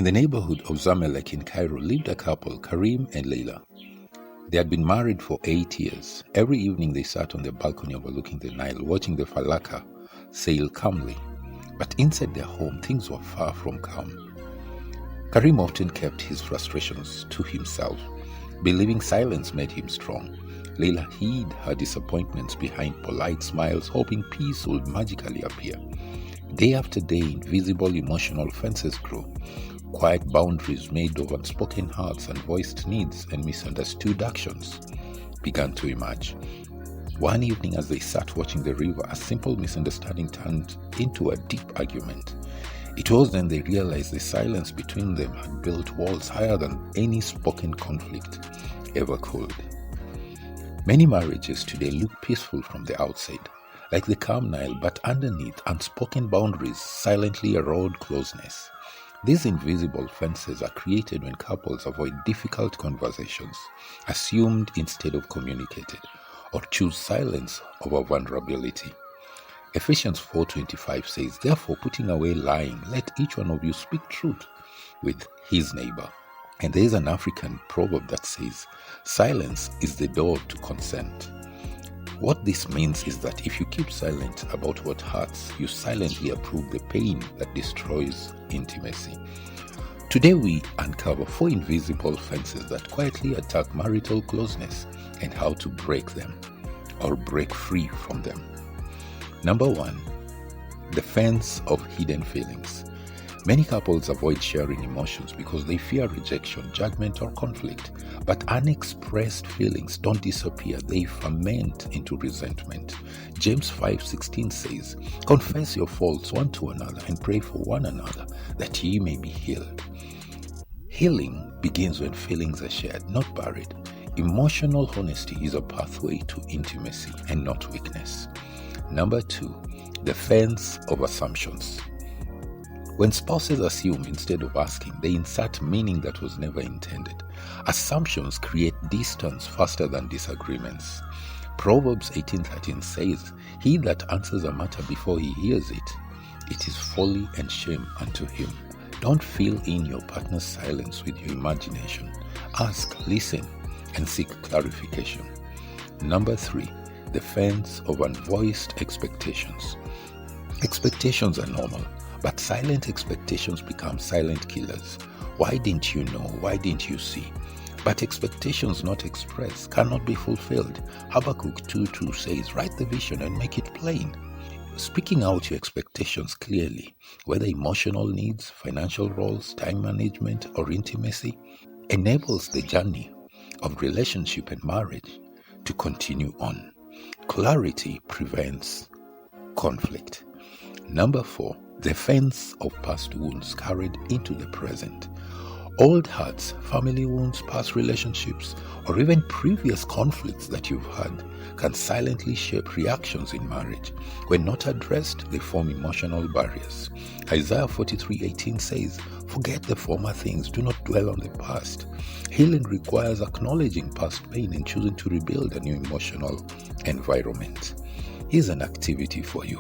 In the neighborhood of Zamalek in Cairo lived a couple, Karim and Leila. They had been married for 8 years. Every evening they sat on the balcony overlooking the Nile, watching the falaka sail calmly. But inside their home, things were far from calm. Karim often kept his frustrations to himself, believing silence made him strong. Leila hid her disappointments behind polite smiles, hoping peace would magically appear. Day after day, invisible emotional fences grew. Quiet boundaries made of unspoken hearts, unvoiced needs, and misunderstood actions began to emerge. One evening, as they sat watching the river, a simple misunderstanding turned into a deep argument. It was then they realized the silence between them had built walls higher than any spoken conflict ever could. Many marriages today look peaceful from the outside, like the calm Nile, but underneath, unspoken boundaries silently erode closeness. These invisible fences are created when couples avoid difficult conversations, assumed instead of communicated, or choose silence over vulnerability. Ephesians 4:25 says, "Therefore, putting away lying, let each one of you speak truth with his neighbor." And there is an African proverb that says, "Silence is the door to consent." What this means is that if you keep silent about what hurts, you silently approve the pain that destroys intimacy. Today we uncover 4 invisible fences that quietly attack marital closeness and how to break them or break free from them. Number 1, the fence of hidden feelings. Many couples avoid sharing emotions because they fear rejection, judgment, or conflict. But unexpressed feelings don't disappear, they ferment into resentment. James 5:16 says, "Confess your faults one to another and pray for one another that ye may be healed." Healing begins when feelings are shared, not buried. Emotional honesty is a pathway to intimacy and not weakness. Number 2, the fence of assumptions. When spouses assume instead of asking, they insert meaning that was never intended. Assumptions create distance faster than disagreements. Proverbs 18:13 says, "He that answers a matter before he hears it, it is folly and shame unto him." Don't fill in your partner's silence with your imagination. Ask, listen, and seek clarification. Number 3, the fence of unvoiced expectations. Expectations are normal, but silent expectations become silent killers. Why didn't you know? Why didn't you see? But expectations not expressed cannot be fulfilled. Habakkuk 2:2 says, "Write the vision and make it plain." Speaking out your expectations clearly, whether emotional needs, financial roles, time management, or intimacy, enables the journey of relationship and marriage to continue on. Clarity prevents conflict. Number 4, the fence of past wounds carried into the present. Old hurts, family wounds, past relationships, or even previous conflicts that you've had can silently shape reactions in marriage. When not addressed, they form emotional barriers. Isaiah 43:18 says, "Forget the former things, do not dwell on the past." Healing requires acknowledging past pain and choosing to rebuild a new emotional environment. Here's an activity for you.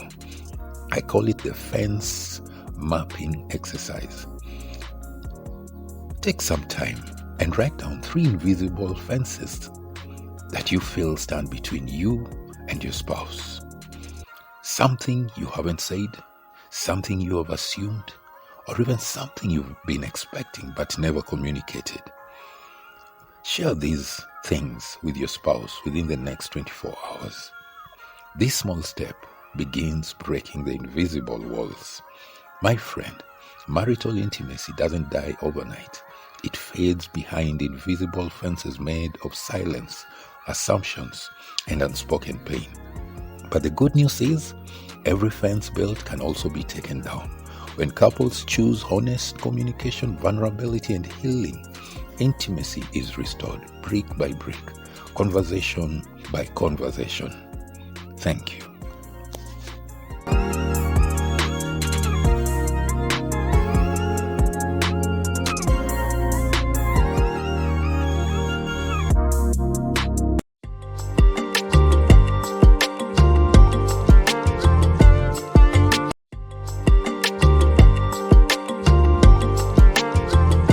I call it the fence mapping exercise. Take some time and write down 3 invisible fences that you feel stand between you and your spouse. Something you haven't said, something you have assumed, or even something you've been expecting but never communicated. Share these things with your spouse within the next 24 hours. This small step begins breaking the invisible walls. My friend, marital intimacy doesn't die overnight. It fades behind invisible fences made of silence, assumptions, and unspoken pain. But the good news is, every fence built can also be taken down. When couples choose honest communication, vulnerability, and healing, intimacy is restored brick by brick, conversation by conversation. Thank you.